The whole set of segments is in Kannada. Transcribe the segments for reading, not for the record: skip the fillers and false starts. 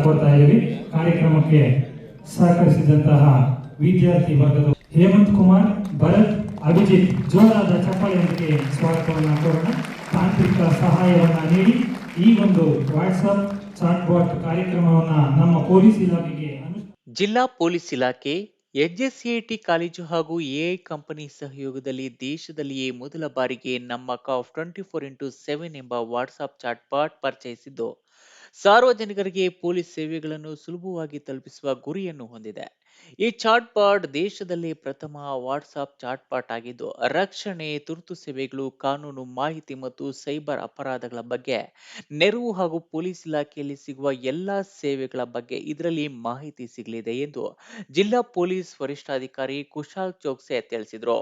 ಕೋರ್ತಾ ಇದ್ದೀವಿ. ಕಾರ್ಯಕ್ರಮಕ್ಕೆ ಸಹಕರಿಸಿದಂತಹ ವಿದ್ಯಾರ್ಥಿ ವರ್ಗದ ಹೇಮಂತ್ ಕುಮಾರ್, ಭರತ್, ಅಭಿಜಿತ್ ಜೋರಾದ ಚಪ್ಪಾಳೆಯೊಂದಿಗೆ ಸ್ವಾಗತವನ್ನು ಕೋರೋಣ. ತಾಂತ್ರಿಕ ಸಹಾಯವನ್ನು ನೀಡಿ ಈ ಒಂದು ವಾಟ್ಸ್ಆಪ್ ಚಾಟ್ ಬಾಟ್ ಕಾರ್ಯಕ್ರಮವನ್ನು ನಮ್ಮ ಪೊಲೀಸ್ ಇಲಾಖೆಗೆ ಜಿಲ್ಲಾ ಪೊಲೀಸ್ ಇಲಾಖೆ ಎಚ್ಎಸ್ಸಿಐಟಿ ಕಾಲೇಜು ಹಾಗೂ ಎಐ ಕಂಪನಿ ಸಹಯೋಗದಲ್ಲಿ ದೇಶದಲ್ಲಿಯೇ ಮೊದಲ ಬಾರಿಗೆ ನಮ್ಮ ಕಾಫ್ 24x7 ಎಂಬ ವಾಟ್ಸ್ಆಪ್ ಚಾಟ್ ಬಾಟ್ ಪರಿಚಯಿಸಿದ್ದು ಸಾರ್ವಜನಿಕರಿಗೆ ಪೊಲೀಸ್ ಸೇವೆಗಳನ್ನು ಸುಲಭವಾಗಿ ತಲುಪಿಸುವ ಗುರಿಯನ್ನು ಹೊಂದಿದೆ. ಈ ಚಾಟ್ ಬಾಟ್ ದೇಶದಲ್ಲೇ ಪ್ರಥಮ ವಾಟ್ಸ್ಆಪ್ ಚಾಟ್ ಬಾಟ್ ಆಗಿದ್ದು ರಕ್ಷಣೆ, ತುರ್ತು ಸೇವೆಗಳು, ಕಾನೂನು ಮಾಹಿತಿ ಮತ್ತು ಸೈಬರ್ ಅಪರಾಧಗಳ ಬಗ್ಗೆ ನೆರವು ಹಾಗೂ ಪೊಲೀಸ್ ಇಲಾಖೆಯಲ್ಲಿ ಸಿಗುವ ಎಲ್ಲಾ ಸೇವೆಗಳ ಬಗ್ಗೆ ಇದರಲ್ಲಿ ಮಾಹಿತಿ ಸಿಗಲಿದೆ ಎಂದು ಜಿಲ್ಲಾ ಪೊಲೀಸ್ ವರಿಷ್ಠಾಧಿಕಾರಿ ಕುಶಾಲ್ ಚೋಕ್ಸೆ ತಿಳಿಸಿದರು.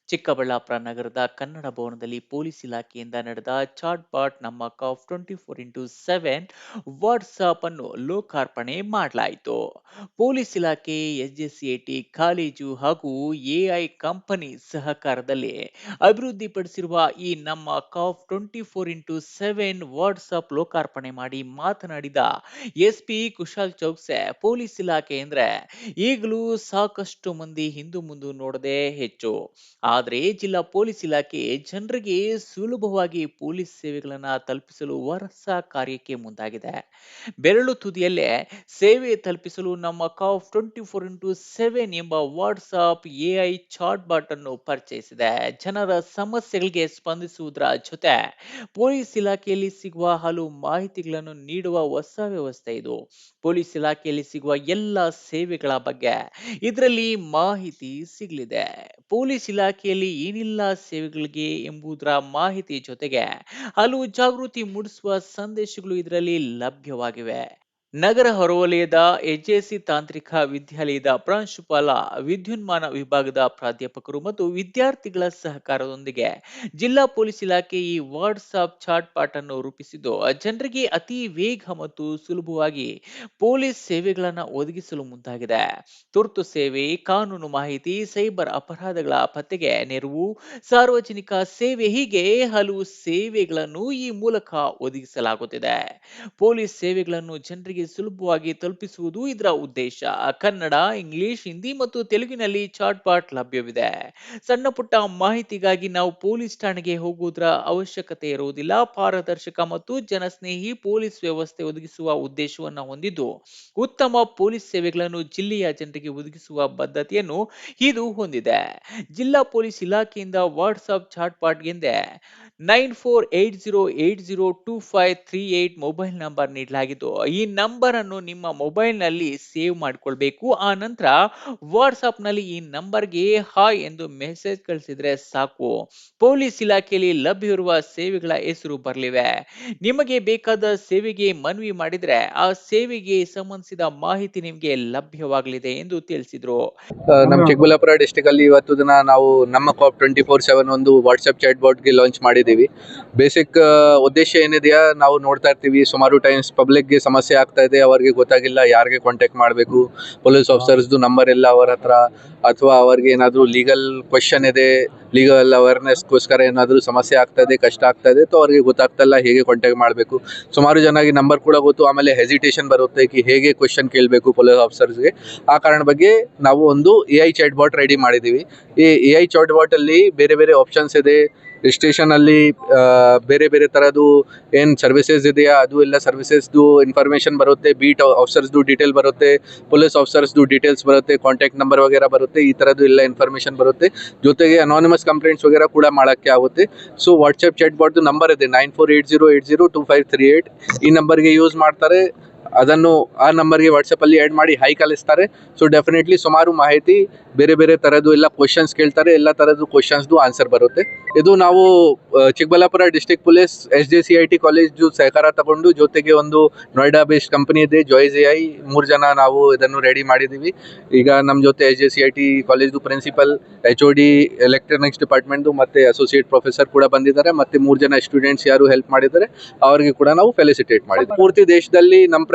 ಚಿಕ್ಕಬಳ್ಳಾಪುರ ನಗರದ ಕನ್ನಡ ಭವನದಲ್ಲಿ ಪೊಲೀಸ್ ಇಲಾಖೆಯಿಂದ ನಡೆದ ಚಾಟ್ ಬಾಟ್ ನಮ್ಮ ಕಾಫ್ 24x7 ವಾಟ್ಸ್ಆಪ್ ಅನ್ನು ಲೋಕಾರ್ಪಣೆ ಮಾಡಲಾಯಿತು. ಪೊಲೀಸ್ ಇಲಾಖೆ, ಎಚ್ಎಸ್ಸಿಐಟಿ ಕಾಲೇಜು ಹಾಗೂ ಎಐ ಕಂಪನಿ ಸಹಕಾರದಲ್ಲಿ ಅಭಿವೃದ್ಧಿಪಡಿಸಿರುವ ಈ ನಮ್ಮ ಕಾಫ್ 24x7 ವಾಟ್ಸ್ಆಪ್ ಲೋಕಾರ್ಪಣೆ ಮಾಡಿ ಮಾತನಾಡಿದ ಎಸ್ಪಿ ಕುಶಾಲ್ ಚೌಕ್ಸೆ, ಪೊಲೀಸ್ ಇಲಾಖೆ ಅಂದ್ರೆ ಈಗಲೂ ಸಾಕಷ್ಟು ಮಂದಿ ಹಿಂದು ಮುಂದು ನೋಡದೆ ಹೆಚ್ಚು. ಆದರೆ ಜಿಲ್ಲಾ ಪೊಲೀಸ್ ಇಲಾಖೆ ಜನರಿಗೆ ಸುಲಭವಾಗಿ ಪೊಲೀಸ್ ಸೇವೆಗಳನ್ನ ತಲುಪಿಸಲು ಹೊಸ ಕಾರ್ಯಕ್ಕೆ ಮುಂದಾಗಿದೆ. ಬೆರಳು ತುದಿಯಲ್ಲೇ ಸೇವೆ ತಲುಪಿಸಲು ನಮ್ಮ ಕಾಫ್ 24x7 ಎಂಬ ವಾಟ್ಸ್ಆಪ್ ಎಐ ಚಾಟ್ ಬಾಟ್ ಅನ್ನು ಪರಿಚಯಿಸಿದೆ. ಜನರ ಸಮಸ್ಯೆಗಳಿಗೆ ಸ್ಪಂದಿಸುವುದರ ಜೊತೆ ಪೊಲೀಸ್ ಇಲಾಖೆಯಲ್ಲಿ ಸಿಗುವ ಹಲವು ಮಾಹಿತಿಗಳನ್ನು ನೀಡುವ ಹೊಸ ವ್ಯವಸ್ಥೆ ಇದು. ಪೊಲೀಸ್ ಇಲಾಖೆಯಲ್ಲಿ ಸಿಗುವ ಎಲ್ಲ ಸೇವೆಗಳ ಬಗ್ಗೆ ಇದರಲ್ಲಿ ಮಾಹಿತಿ ಸಿಗಲಿದೆ. ಪೊಲೀಸ್ ಇಲಾಖೆಯಲ್ಲಿ ಏನೆಲ್ಲ ಸೇವೆಗಳಿಗೆ ಎಂಬುದರ ಮಾಹಿತಿ ಜೊತೆಗೆ ಹಲವು ಜಾಗೃತಿ ಮೂಡಿಸುವ ಸಂದೇಶಗಳು ಇದರಲ್ಲಿ ಲಭ್ಯವಾಗಿವೆ. ನಗರ ಹೊರವಲಯದ ಎಚ್ಎಸ್ಸಿ ತಾಂತ್ರಿಕ ವಿದ್ಯಾಲಯದ ಪ್ರಾಂಶುಪಾಲ, ವಿದ್ಯುನ್ಮಾನ ವಿಭಾಗದ ಪ್ರಾಧ್ಯಾಪಕರು ಮತ್ತು ವಿದ್ಯಾರ್ಥಿಗಳ ಸಹಕಾರದೊಂದಿಗೆ ಜಿಲ್ಲಾ ಪೊಲೀಸ್ ಇಲಾಖೆ ಈ ವಾಟ್ಸ್ಆಪ್ ಚಾಟ್ ಬಾಟ್ ಅನ್ನು ರೂಪಿಸಿದ್ದು ಜನರಿಗೆ ಅತಿ ವೇಗ ಮತ್ತು ಸುಲಭವಾಗಿ ಪೊಲೀಸ್ ಸೇವೆಗಳನ್ನು ಒದಗಿಸಲು ಮುಂದಾಗಿದೆ. ತುರ್ತು ಸೇವೆ, ಕಾನೂನು ಮಾಹಿತಿ, ಸೈಬರ್ ಅಪರಾಧಗಳ ಪತ್ತೆಗೆ ನೆರವು, ಸಾರ್ವಜನಿಕ ಸೇವೆ ಹೀಗೆ ಹಲವು ಸೇವೆಗಳನ್ನು ಈ ಮೂಲಕ ಒದಗಿಸಲಾಗುತ್ತಿದೆ. ಪೊಲೀಸ್ ಸೇವೆಗಳನ್ನು ಜನರಿಗೆ ಸುಲಭವಾಗಿ ತಲುಪಿಸುವುದು ಇದರ ಉದ್ದೇಶ. ಕನ್ನಡ, ಇಂಗ್ಲಿಷ್, ಹಿಂದಿ ಮತ್ತು ತೆಲುಗಿನಲ್ಲಿ ಚಾಟ್ ಬಾಟ್ ಲಭ್ಯವಿದೆ. ಸಣ್ಣ ಪುಟ್ಟ ಮಾಹಿತಿಗಾಗಿ ನಾವು ಪೊಲೀಸ್ ಠಾಣೆಗೆ ಹೋಗುವುದರ ಅವಶ್ಯಕತೆ ಇರುವುದಿಲ್ಲ. ಪಾರದರ್ಶಕ ಮತ್ತು ಜನಸ್ನೇಹಿ ಪೊಲೀಸ್ ವ್ಯವಸ್ಥೆ ಒದಗಿಸುವ ಉದ್ದೇಶವನ್ನು ಹೊಂದಿದ್ದು ಉತ್ತಮ ಪೊಲೀಸ್ ಸೇವೆಗಳನ್ನು ಜಿಲ್ಲೆಯ ಜನರಿಗೆ ಒದಗಿಸುವ ಬದ್ಧತೆಯನ್ನು ಇದು ಹೊಂದಿದೆ. ಜಿಲ್ಲಾ ಪೊಲೀಸ್ ಇಲಾಖೆಯಿಂದ ವಾಟ್ಸ್ಆಪ್ ಚಾಟ್ ಬಾಟ್ಗೆಂದೇ 9480802538 ಮೊಬೈಲ್ ನಂಬರ್ ನೀಡಲಾಗಿದ್ದು ಈ ನಂಬರ್ ಅನ್ನು ನಿಮ್ಮ ಮೊಬೈಲ್ ನಲ್ಲಿ ಸೇವ್ ಮಾಡಿಕೊಳ್ಬೇಕು. ಆ ನಂತರ ವಾಟ್ಸ್ಆಪ್ ನಲ್ಲಿ ಈ ನಂಬರ್ಗೆ ಹಾಯ್ ಎಂದು ಮೆಸೇಜ್ ಕಳಿಸಿದ್ರೆ ಸಾಕು. ಪೊಲೀಸ್ ಇಲಾಖೆಯಲ್ಲಿ ಲಭ್ಯವಿರುವ ಸೇವೆಗಳ ಹೆಸರು ಬರಲಿವೆ. ನಿಮಗೆ ಬೇಕಾದ ಸೇವೆಗೆ ಮನವಿ ಮಾಡಿದ್ರೆ ಆ ಸೇವೆಗೆ ಸಂಬಂಧಿಸಿದ ಮಾಹಿತಿ ನಿಮಗೆ ಲಭ್ಯವಾಗಲಿದೆ ಎಂದು ತಿಳಿಸಿದ್ರು. ನಮ್ಮ ಚಿಕ್ಕಬಳ್ಳಾಪುರ ಡಿಸ್ಟ್ರಿಕ್ಟ್ ಅಲ್ಲಿ ಇವತ್ತು ದಿನ ನಾವು ನಮ್ಮ ಕಾಪ್ 24/7 ಒಂದು ವಾಟ್ಸ್ಆಪ್ ಚಾಟ್ ಬಾಟ್ ಗೆ ಲಾಂಚ್ ಮಾಡಿದ್ದೀವಿ. ಬೇಸಿಕ್ ಉದ್ದೇಶ ಏನಿದೆಯಾ, ನಾವು ನೋಡ್ತಾ ಇರ್ತೀವಿ ಸುಮಾರು ಟೈಮ್ಸ್ ಪಬ್ಲಿಕ್ಗೆ ಸಮಸ್ಯೆ ಆಗ್ತಾ ಇದೆ, ಅವರಿಗೆ ಗೊತ್ತಾಗಿಲ್ಲ ಯಾರಿಗೆ ಕಾಂಟ್ಯಾಕ್ಟ್ ಮಾಡಬೇಕು, ಪೊಲೀಸ್ ಆಫೀಸರ್ಸ್ದು ನಂಬರ್ ಇಲ್ಲ ಅವರ ಹತ್ರ, ಅಥವಾ ಅವ್ರಿಗೆ ಏನಾದರೂ ಲೀಗಲ್ ಕ್ವೆಶನ್ ಇದೆ, ಲೀಗಲ್ ಅವೇರ್ನೆಸ್ಗೋಸ್ಕರ ಏನಾದರೂ ಸಮಸ್ಯೆ ಆಗ್ತಾ ಇದೆ, ಕಷ್ಟ ಆಗ್ತಾ ಇದೆ, ಸೊ ಅವ್ರಿಗೆ ಗೊತ್ತಾಗ್ತಾ ಇಲ್ಲ ಹೇಗೆ ಕಾಂಟ್ಯಾಕ್ಟ್ ಮಾಡಬೇಕು. ಸುಮಾರು ಜನಕ್ಕೆ ನಂಬರ್ ಕೂಡ ಗೊತ್ತು, ಆಮೇಲೆ ಹೆಸಿಟೇಷನ್ ಬರುತ್ತೆ ಕಿ ಹೇಗೆ ಕ್ವೆಶನ್ ಕೇಳಬೇಕು ಪೊಲೀಸ್ ಆಫೀಸರ್ಸ್ಗೆ. ಆ ಕಾರಣ ಬಗ್ಗೆ ನಾವು ಒಂದು ಎಐ ಚಾಟ್ ಬಾಟ್ ರೆಡಿ ಮಾಡಿದ್ದೀವಿ. ಈ ಎಐ ಚಾಟ್ ಬಾಟಲ್ಲಿ ಬೇರೆ ಬೇರೆ ಆಪ್ಷನ್ಸ್ ಇದೆ. ಸ್ಟೇಷನಲ್ಲಿ ಬೇರೆ ಬೇರೆ ಥರದ್ದು ಏನು ಸರ್ವಿಸಸ್ ಇದೆಯಾ ಅದು ಎಲ್ಲ ಸರ್ವಿಸಸ್ದು ಇನ್ಫಾರ್ಮೇಷನ್ ಬರುತ್ತೆ, ಬೀಟ್ ಆಫೀಸರ್ಸ್ದು ಡೀಟೇಲ್ ಬರುತ್ತೆ, ಪೊಲೀಸ್ ಆಫೀಸರ್ಸ್ದು ಡೀಟೇಲ್ಸ್ ಬರುತ್ತೆ, ಕಾಂಟ್ಯಾಕ್ಟ್ ನಂಬರ್ ವಗೇರ ಬರುತ್ತೆ, ಈ ಥರದ್ದು ಎಲ್ಲ ಇನ್ಫಾರ್ಮೇಷನ್ ಬರುತ್ತೆ. ಜೊತೆಗೆ ಅನಾನಿಮಸ್ ಕಂಪ್ಲೇಂಟ್ಸ್ ವಗೇರ ಕೂಡ ಮಾಡೋಕ್ಕೆ ಆಗುತ್ತೆ. ಸೊ ವಾಟ್ಸಪ್ ಚಾಟ್ ಬಾಟ್ದು ನಂಬರ್ ಇದೆ 9480802538. ಈ ನಂಬರ್ಗೆ ಯೂಸ್ ಮಾಡ್ತಾರೆ, ಅದನ್ನು ಆ ನಂಬರ್ಗೆ ವಾಟ್ಸಪ್ಪಲ್ಲಿ ಆ್ಯಡ್ ಮಾಡಿ ಹೈ ಕಳಿಸ್ತಾರೆ. ಸೊ ಡೆಫಿನೆಟ್ಲಿ ಸುಮಾರು ಮಾಹಿತಿ, ಬೇರೆ ಬೇರೆ ಥರದ್ದು ಎಲ್ಲ ಕ್ವಶನ್ಸ್ ಕೇಳ್ತಾರೆ, ಎಲ್ಲ ಥರದ್ದು ಕ್ವಶನ್ಸ್ದು ಆನ್ಸರ್ ಬರುತ್ತೆ. ಇದು ನಾವು Chikkaballapur district police SJCIT college ಸಹಕಾರ ತಗೊಂಡು, ಜೊತೆಗೆ ಒಂದು ನೋಯ್ಡಾ ಬೇಸ್ಡ್ ಕಂಪನಿ ಇದೆ ಜಾಯ್ಸ್ AI, 3 ಜನ ನಾವು ಇದನ್ನು ರೆಡಿ ಮಾಡಿದ್ದೀವಿ. ಈಗ ನಮ್ಮ ಜೊತೆ SJCIT ಕಾಲೇಜ್ದು ಪ್ರಿನ್ಸಿಪಲ್, HOD ಎಲೆಕ್ಟ್ರಾನಿಕ್ಸ್ ಡಿಪಾರ್ಟ್ಮೆಂಟ್ದು ಮತ್ತು ಅಸೋಸಿಯೇಟ್ ಪ್ರೊಫೆಸರ್ ಕೂಡ ಬಂದಿದ್ದಾರೆ, ಮತ್ತು 3 ಜನ ಸ್ಟೂಡೆಂಟ್ಸ್ ಯಾರು ಹೆಲ್ಪ್ ಮಾಡಿದ್ದಾರೆ ಅವರಿಗೆ ಕೂಡ ನಾವು ಫೆಲಿಸಿಟೇಟ್ ಮಾಡಿದ್ದೀವಿ. ಪೂರ್ತಿ ದೇಶದಲ್ಲಿ ನಮ್ಮ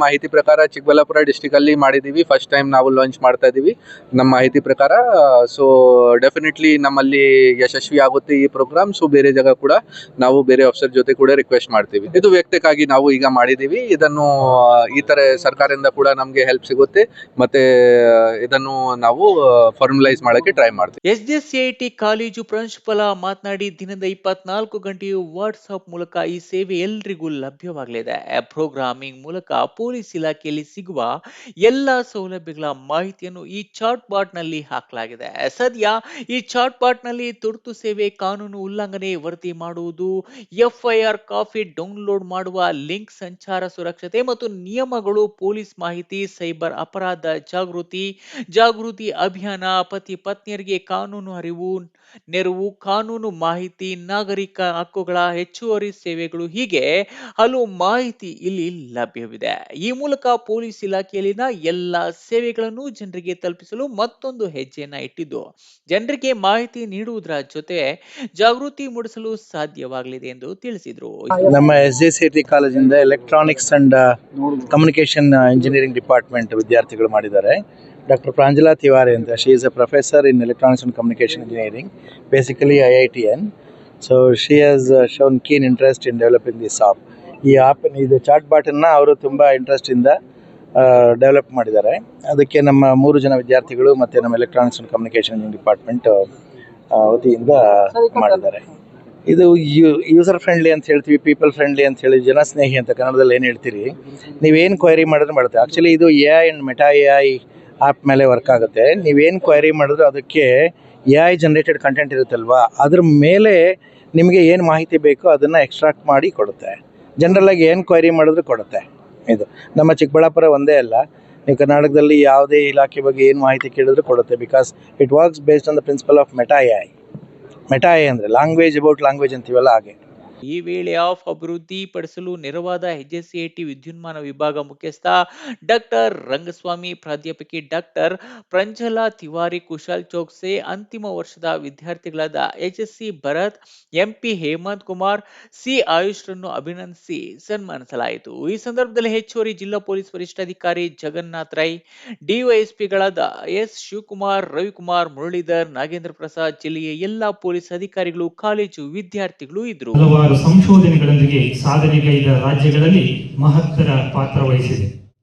ಮಾಹಿತಿ ಪ್ರಕಾರ ಚಿಕ್ಕಬಳ್ಳಾಪುರ ಡಿಸ್ಟ್ರಿಕ್ಟ್ ಅಲ್ಲಿ ಮಾಡಿದ್ದೀವಿ. ಫಸ್ಟ್ ಟೈಮ್ ನಾವು ಲಾಂಚ್ ಮಾಡ್ತಾ ಇದ್ದೀವಿ. ನಮ್ಮ ಮಾಹಿತಿ ಪ್ರಕಾರ. ಸೊ ಡೆಫಿನೆಟ್ಲಿ ನಮ್ಮಲ್ಲಿ ಯಶಸ್ವಿ ಆಗುತ್ತೆ ಈ ಪ್ರೋಗ್ರಾಮ್. ಸೊ ಬೇರೆ ಜಾಗ ಕೂಡ ನಾವು ಬೇರೆ ಆಫೀಸರ್ ಜೊತೆ ಕೂಡ ರಿಕ್ವೆಸ್ಟ್ ಮಾಡ್ತೀವಿ. ಇದು ವ್ಯಕ್ತಿಗಾಗಿ ನಾವು ಈಗ ಮಾಡಿದೀವಿ. ಇದನ್ನು ಈ ತರ ಸರ್ಕಾರದಿಂದ ಕೂಡ ನಮಗೆ ಹೆಲ್ಪ್ ಸಿಗುತ್ತೆ, ಮತ್ತೆ ಇದನ್ನು ನಾವು ಫಾರ್ಮಲೈಸ್ ಮಾಡಕ್ಕೆ ಟ್ರೈ ಮಾಡ್ತೀವಿ. ಎಸ್ಜೆಸಿಐಟಿ ಕಾಲೇಜು ಪ್ರಾಂಶುಪಾಲ ಮಾತನಾಡಿ, ದಿನದ 24 ಗಂಟೆಯು ವಾಟ್ಸ್ಆಪ್ ಮೂಲಕ ಈ ಸೇವೆ ಎಲ್ರಿಗೂ ಲಭ್ಯವಾಗಲಿದೆ. ಪ್ರೋಗ್ರಾಮಿಂಗ್ ಮೂಲಕ ಪೊಲೀಸ್ ಇಲಾಖೆಯಲ್ಲಿ ಸಿಗುವ ಎಲ್ಲಾ ಸೌಲಭ್ಯಗಳ ಮಾಹಿತಿಯನ್ನು ಈ ಚಾಟ್ ಬಾಟ್ ನಲ್ಲಿ ಹಾಕಲಾಗಿದೆ. ಸದ್ಯ ಈ ಚಾಟ್ ಬಾಟ್ ನಲ್ಲಿ ತುರ್ತು ಸೇವೆ, ಕಾನೂನು ಉಲ್ಲಂಘನೆ ವರದಿ ಮಾಡುವುದು, ಎಫ್ಐಆರ್ ಕಾಪಿ ಡೌನ್ಲೋಡ್ ಮಾಡುವ ಲಿಂಕ್, ಸಂಚಾರ ಸುರಕ್ಷತೆ ಮತ್ತು ನಿಯಮಗಳು, ಪೊಲೀಸ್ ಮಾಹಿತಿ, ಸೈಬರ್ ಅಪರಾಧ ಜಾಗೃತಿ ಅಭಿಯಾನ, ಪತಿ ಪತ್ನಿಯರಿಗೆ ಕಾನೂನು ಅರಿವು, ನೆರವು, ಕಾನೂನು ಮಾಹಿತಿ, ನಾಗರಿಕ ಹಕ್ಕುಗಳ ಹೆಚ್ಚುವರಿ ಸೇವೆಗಳು, ಹೀಗೆ ಹಲವು ಮಾಹಿತಿ ಇಲ್ಲಿ ಲಭ್ಯವಿದೆ. ಈ ಮೂಲಕ ಪೊಲೀಸ್ ಇಲಾಖೆಯಲ್ಲಿನ ಎಲ್ಲ ಸೇವೆಗಳನ್ನು ಜನರಿಗೆ ತಲುಪಿಸಲು ಮತ್ತೊಂದು ಹೆಜ್ಜೆಯನ್ನ ಇಟ್ಟಿದ್ದು, ಜನರಿಗೆ ಮಾಹಿತಿ ನೀಡುವುದರ ಜೊತೆ ಜಾಗೃತಿ ಮೂಡಿಸಲು ಸಾಧ್ಯವಾಗಲಿದೆ ಎಂದು ತಿಳಿಸಿದರು. ನಮ್ಮ SJCIT ಕಾಲೇಜಿಂದ electronics and communication engineering department ವಿದ್ಯಾರ್ಥಿಗಳು ಮಾಡಿದ್ದಾರೆ. ಡಾಕ್ಟರ್ ಪ್ರಾಂಜಲಾ ತಿವಾರಿ ಅಂತ, she is a professor in electronics and communication engineering, basically IITN. So she has shown keen interest in developing this app. ಈ ಆಪ್, ಇದು ಚಾಟ್ ಬಾಟನ್ನು ಅವರು ತುಂಬ ಇಂಟ್ರೆಸ್ಟಿಂದ ಡೆವಲಪ್ ಮಾಡಿದ್ದಾರೆ. ಅದಕ್ಕೆ ನಮ್ಮ 3 ಜನ ವಿದ್ಯಾರ್ಥಿಗಳು ಮತ್ತು ನಮ್ಮ electronics and communication engineering department ವತಿಯಿಂದ ಮಾಡಿದ್ದಾರೆ. ಇದು ಯೂಸರ್ ಫ್ರೆಂಡ್ಲಿ ಅಂತ ಹೇಳ್ತೀವಿ, ಪೀಪಲ್ ಫ್ರೆಂಡ್ಲಿ ಅಂತ ಹೇಳಿ, ಜನಸ್ನೇಹಿ ಅಂತ ಕನ್ನಡದಲ್ಲಿ ಏನು ಹೇಳ್ತೀರಿ, ನೀವೇನು ಕ್ವೈರಿ ಮಾಡಿದ್ರೆ ಮಾಡುತ್ತೆ. ಆ್ಯಕ್ಚುಲಿ ಇದು AI and meta AI app ಮೇಲೆ ವರ್ಕ್ ಆಗುತ್ತೆ. ನೀವೇನು ಕ್ವೈರಿ ಮಾಡಿದ್ರು ಅದಕ್ಕೆ AI ಜನ್ರೇಟೆಡ್ ಕಂಟೆಂಟ್ ಇರುತ್ತಲ್ವಾ, ಅದ್ರ ಮೇಲೆ ನಿಮಗೆ ಏನು ಮಾಹಿತಿ ಬೇಕೋ ಅದನ್ನು ಎಕ್ಸ್ಟ್ರಾಕ್ಟ್ ಮಾಡಿ ಕೊಡುತ್ತೆ. ಜನರಲಾಗಿ ಏನು ಕ್ವೈರಿ ಮಾಡಿದ್ರು ಕೊಡುತ್ತೆ. ಇದು ನಮ್ಮ ಚಿಕ್ಕಬಳ್ಳಾಪುರ ಒಂದೇ ಅಲ್ಲ, ನೀವು ಕರ್ನಾಟಕದಲ್ಲಿ ಯಾವುದೇ ಇಲಾಖೆ ಬಗ್ಗೆ ಏನು ಮಾಹಿತಿ ಕೇಳಿದ್ರು ಕೊಡುತ್ತೆ. Because it works based on the principle of meta AI. Meta AI ಅಂದರೆ ಲ್ಯಾಂಗ್ವೇಜ್ ಅಬೌಟ್ ಲ್ಯಾಂಗ್ವೇಜ್ ಅಂತೀವಲ್ಲ, ಹಾಗೆ. ಈ ವೇಳೆ ಅಭಿವೃದ್ಧಿ ಪಡಿಸಲು ನೆರವಾದ ಎಸ್ಜೆಸಿಐಟಿ ವಿದ್ಯುನ್ಮಾನ ವಿಭಾಗ ಮುಖ್ಯಸ್ಥ ಡಾಕ್ಟರ್ ರಂಗಸ್ವಾಮಿ, ಪ್ರಾಧ್ಯಾಪಕಿ ಡಾಕ್ಟರ್ ಪ್ರಾಂಜಲಾ ತಿವಾರಿ, ಕುಶಾಲ್ ಚೌಕ್ಸೆ, ಅಂತಿಮ ವರ್ಷದ ವಿದ್ಯಾರ್ಥಿಗಳಾದ HSC Bharat, MP Hemant Kumar, C ಆಯುಷ್ರನ್ನು ಅಭಿನಂದಿಸಿ ಸನ್ಮಾನಿಸಲಾಯಿತು. ಈ ಸಂದರ್ಭದಲ್ಲಿ ಹೆಚ್ಚುವರಿ ಜಿಲ್ಲಾ ಪೊಲೀಸ್ ವರಿಷ್ಠಾಧಿಕಾರಿ ಜಗನ್ನಾಥ್ ರೈ, ಡಿವೈಎಸ್ಪಿಗಳಾದ S ಶಿವಕುಮಾರ್, ರವಿಕುಮಾರ್, ಮುರಳೀಧರ್, ನಾಗೇಂದ್ರ ಪ್ರಸಾದ್, ಜಿಲ್ಲೆಯ ಎಲ್ಲಾ ಪೊಲೀಸ್ ಅಧಿಕಾರಿಗಳು, ಕಾಲೇಜು ವಿದ್ಯಾರ್ಥಿಗಳು ಇದ್ದರು. ಹಲವಾರು ಸಂಶೋಧನೆಗಳೊಂದಿಗೆ ಸಾಧನೆಗೈದ ರಾಜ್ಯಗಳಲ್ಲಿ ಮಹತ್ತರ ಪಾತ್ರ ವಹಿಸಿದೆ.